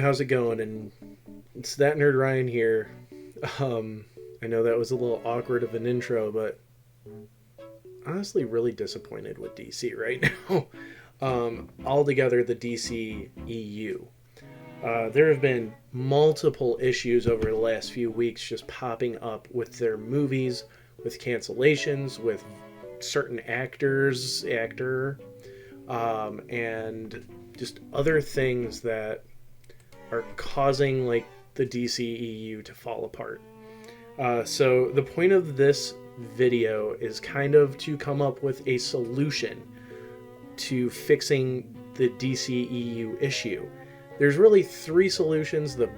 how's it going? And it's that nerd Ryan here. I know that was a little awkward of an intro, but honestly, really disappointed with DC right now. Altogether, the DC EU. There have been multiple issues over the last few weeks just popping up with their movies, with cancellations, with certain and just other things that are causing like the DCEU to fall apart. So the point of this video is kind of to come up with a solution to fixing the DCEU issue. There's really three solutions. The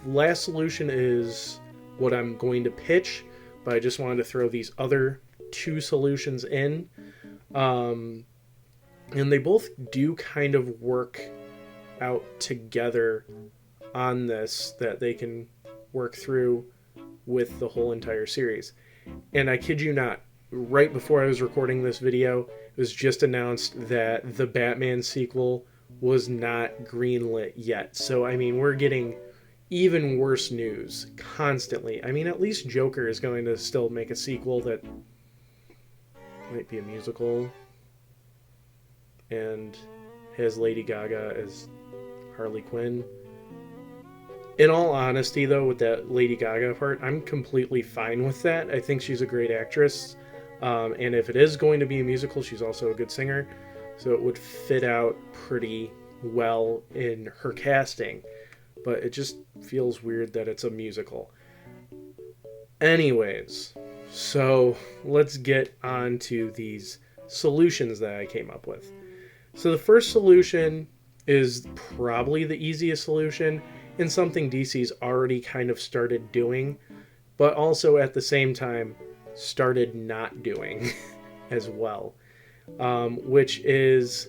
last solution is what I'm going to pitch, but I just wanted to throw these other two solutions in. And they both do kind of work out together on this, that they can work through with the whole entire series. And I kid you not, right before I was recording this video, it was just announced that the Batman sequel was not greenlit yet. So, I mean, we're getting even worse news constantly. I mean, at least Joker is going to still make a sequel that might be a musical and has Lady Gaga as Harley Quinn. In all honesty, though, with that Lady Gaga part, I'm completely fine with that. I think she's a great actress. And if it is going to be a musical, she's also a good singer. So it would fit out pretty well in her casting. But it just feels weird that it's a musical. Anyways, so let's get on to these solutions that I came up with. So the first solution is probably the easiest solution, and something DC's already kind of started doing, but also at the same time started not doing as well, which is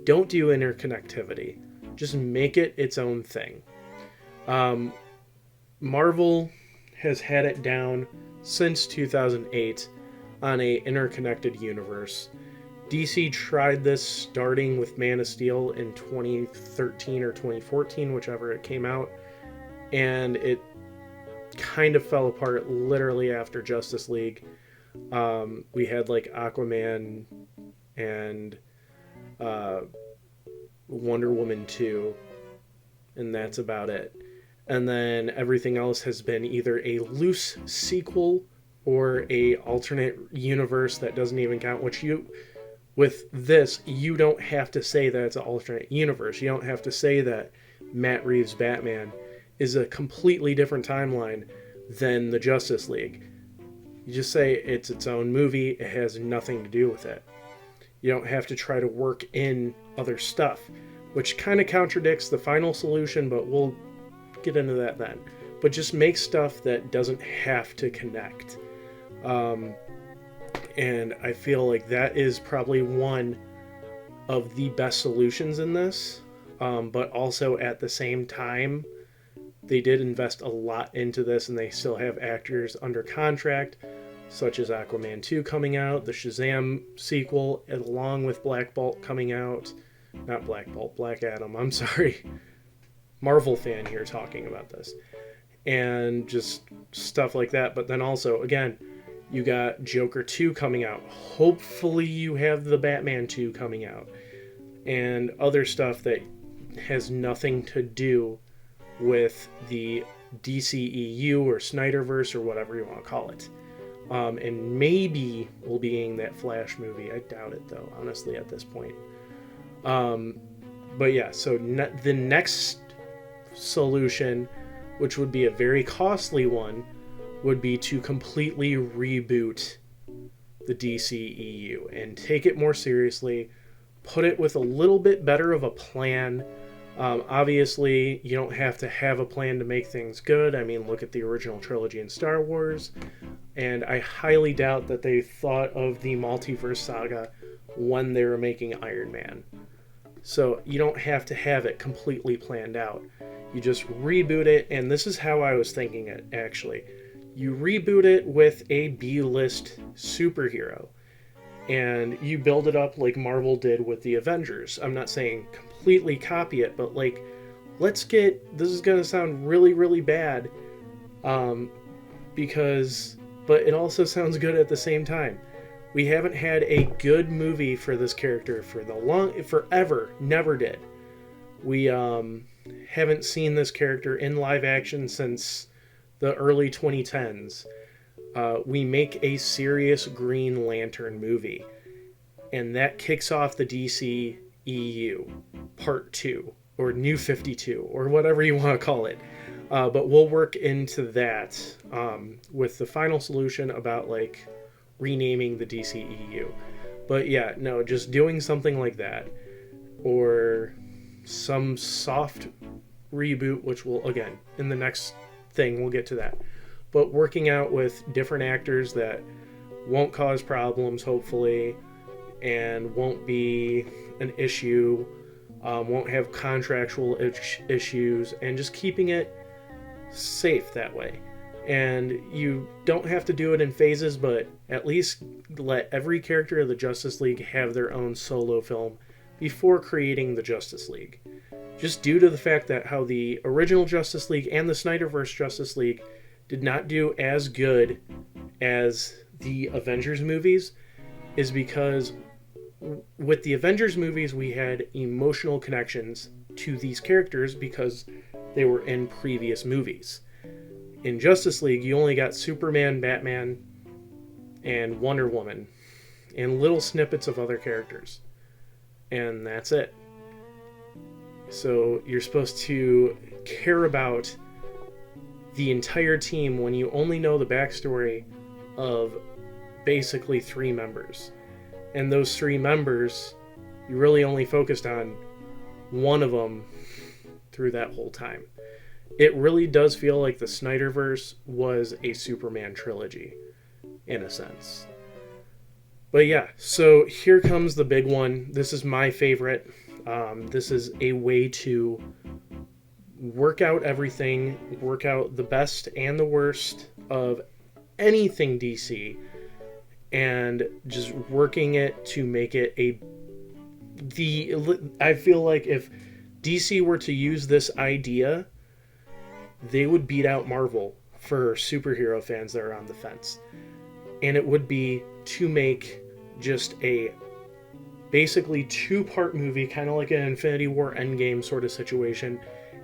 don't do interconnectivity. Just make it its own thing. Marvel has had it down since 2008 on a interconnected universe. DC tried this starting with Man of Steel in 2013 or 2014, whichever it came out, and it kind of fell apart literally after Justice League. We had like Aquaman and Wonder Woman 2, and that's about it. And then everything else has been either a loose sequel or a alternate universe that doesn't even count, which with this, you don't have to say that it's an alternate universe. You don't have to say that Matt Reeves' Batman is a completely different timeline than the Justice League. You just say it's its own movie. It has nothing to do with it. You don't have to try to work in other stuff, which kind of contradicts the final solution, but we'll get into that then. But just make stuff that doesn't have to connect. And I feel like that is probably one of the best solutions in this. But also at the same time, they did invest a lot into this, and they still have actors under contract, such as Aquaman 2 coming out, the Shazam sequel, along with Black Bolt coming out. Not Black Bolt, Black Adam, I'm sorry. Marvel fan here talking about this. And just stuff like that. But then also, again, you got Joker 2 coming out. Hopefully you have the Batman 2 coming out. And other stuff that has nothing to do with the DCEU or Snyderverse or whatever you want to call it. And maybe we'll be getting that Flash movie. I doubt it, though, honestly, at this point. But yeah, so the next solution, which would be a very costly one, would be to completely reboot the DCEU and take it more seriously, put it with a little bit better of a plan. Obviously, you don't have to have a plan to make things good. I mean, look at the original trilogy in Star Wars, and I highly doubt that they thought of the multiverse saga when they were making Iron Man. So you don't have to have it completely planned out. You just reboot it, and this is how I was thinking it, actually. You reboot it with a B-list superhero, and you build it up like Marvel did with the Avengers. I'm not saying completely copy it, but like this is going to sound really, really bad, but it also sounds good at the same time. We haven't had a good movie for this character forever, never did. We haven't seen this character in live action since the early 2010s. We make a serious Green Lantern movie, and that kicks off the DCEU Part 2, or New 52, or whatever you want to call it. But we'll work into that with the final solution about like renaming the DCEU. But yeah, no, just doing something like that, or some soft reboot, which will, again, in the next thing, we'll get to that. But working out with different actors that won't cause problems, hopefully, and won't be an issue, won't have contractual issues, and just keeping it safe that way. And you don't have to do it in phases, but at least let every character of the Justice League have their own solo film before creating the Justice League. Just due to the fact that how the original Justice League and the Snyderverse Justice League did not do as good as the Avengers movies, is because with the Avengers movies we had emotional connections to these characters because they were in previous movies. In Justice League, you only got Superman, Batman, and Wonder Woman, and little snippets of other characters. And that's it. So you're supposed to care about the entire team when you only know the backstory of basically 3 members. And those 3 members, you really only focused on one of them through that whole time. It really does feel like the Snyderverse was a Superman trilogy, in a sense. But yeah, so here comes the big one. This is my favorite. This is a way to work out everything, work out the best and the worst of anything DC, and just working it to make it I feel like if DC were to use this idea, they would beat out Marvel for superhero fans that are on the fence. And it would be to make just a basically 2-part movie, kind of like an Infinity War Endgame sort of situation.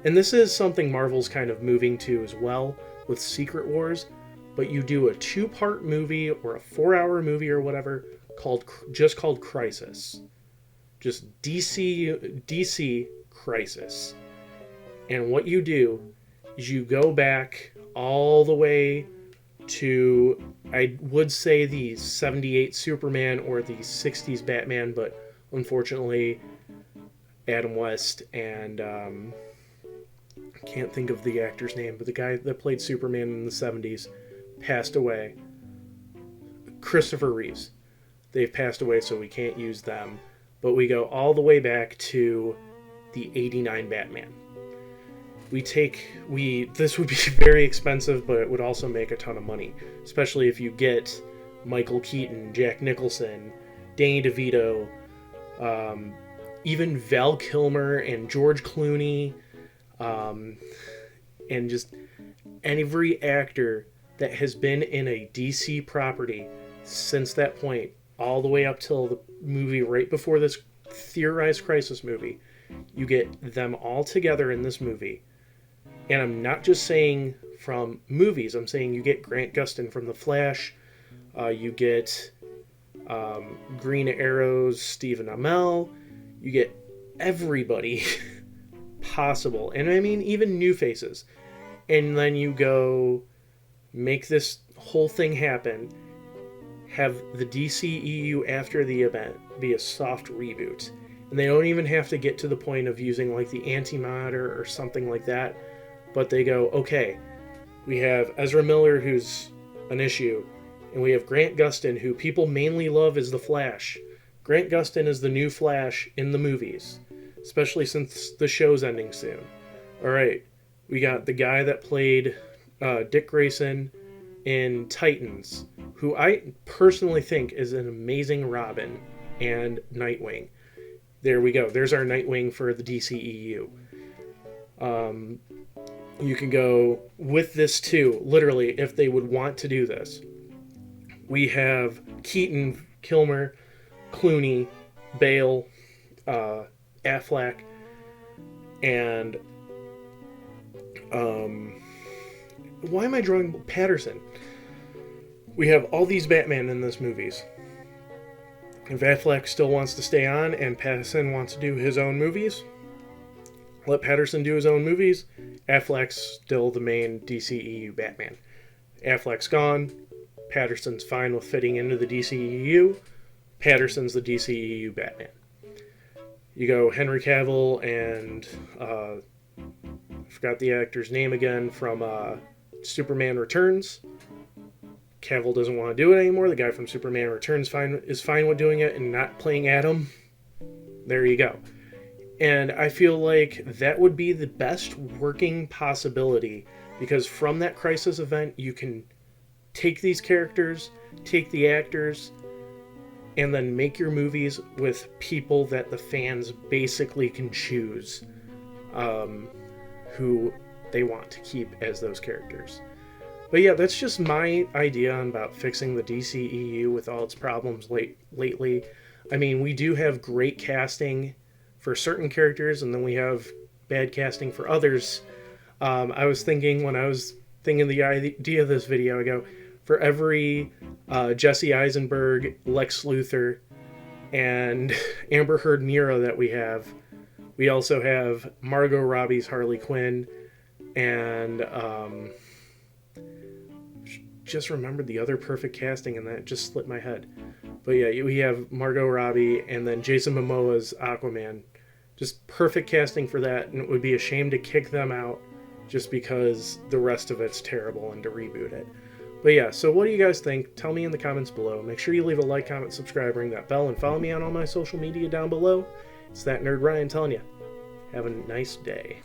And this is something Marvel's kind of moving to as well with Secret Wars. But you do a 2-part movie or a 4-hour movie or whatever called Crisis. Just DC Crisis. And what you do is you go back all the way to, I would say, the 78 Superman or the 60s Batman, but unfortunately Adam West and I can't think of the actor's name, but the guy that played Superman in the 70s passed away. Christopher Reeves. They've passed away, so we can't use them. But we go all the way back to the 89 Batman. This would be very expensive, but it would also make a ton of money, especially if you get Michael Keaton, Jack Nicholson, Danny DeVito, even Val Kilmer and George Clooney, and just every actor that has been in a DC property since that point, all the way up till the movie right before this theorized Crisis movie. You get them all together in this movie. And I'm not just saying from movies. I'm saying you get Grant Gustin from The Flash. You get Green Arrow's Stephen Amell. You get everybody possible. And I mean, even new faces. And then you go make this whole thing happen. Have the DCEU after the event be a soft reboot. And they don't even have to get to the point of using like the Antimatter or something like that. But they go, okay, we have Ezra Miller, who's an issue, and we have Grant Gustin, who people mainly love as the Flash. Grant Gustin is the new Flash in the movies, especially since the show's ending soon. All right, we got the guy that played Dick Grayson in Titans, who I personally think is an amazing Robin and Nightwing. There we go. There's our Nightwing for the DCEU. You can go with this too, literally, if they would want to do this. We have Keaton, Kilmer, Clooney, Bale, Affleck, and why am I drawing Patterson? We have all these Batman in this movies. If Affleck still wants to stay on and Patterson wants to do his own movies, let Patterson do his own movies. Affleck's still the main DCEU Batman. Affleck's gone. Patterson's fine with fitting into the DCEU. Patterson's the DCEU Batman. You go Henry Cavill and I forgot the actor's name again from Superman Returns. Cavill doesn't want to do it anymore. The guy from Superman Returns is fine with doing it and not playing Adam. There you go. And I feel like that would be the best working possibility, because from that Crisis event, you can take these characters, take the actors, and then make your movies with people that the fans basically can choose who they want to keep as those characters. But yeah, that's just my idea about fixing the DCEU with all its problems lately. I mean, we do have great casting for certain characters, and then we have bad casting for others. I was thinking, when I was thinking the idea of this video, I go, for every Jesse Eisenberg, Lex Luthor, and Amber Heard Nero that we also have Margot Robbie's Harley Quinn, and just remembered the other perfect casting, and that just slipped my head. But yeah, we have Margot Robbie, and then Jason Momoa's Aquaman. Just perfect casting for that, and it would be a shame to kick them out just because the rest of it's terrible and to reboot it. But yeah, so what do you guys think? Tell me in the comments below. Make sure you leave a like, comment, subscribe, ring that bell, and follow me on all my social media down below. It's that nerd Ryan telling you, have a nice day.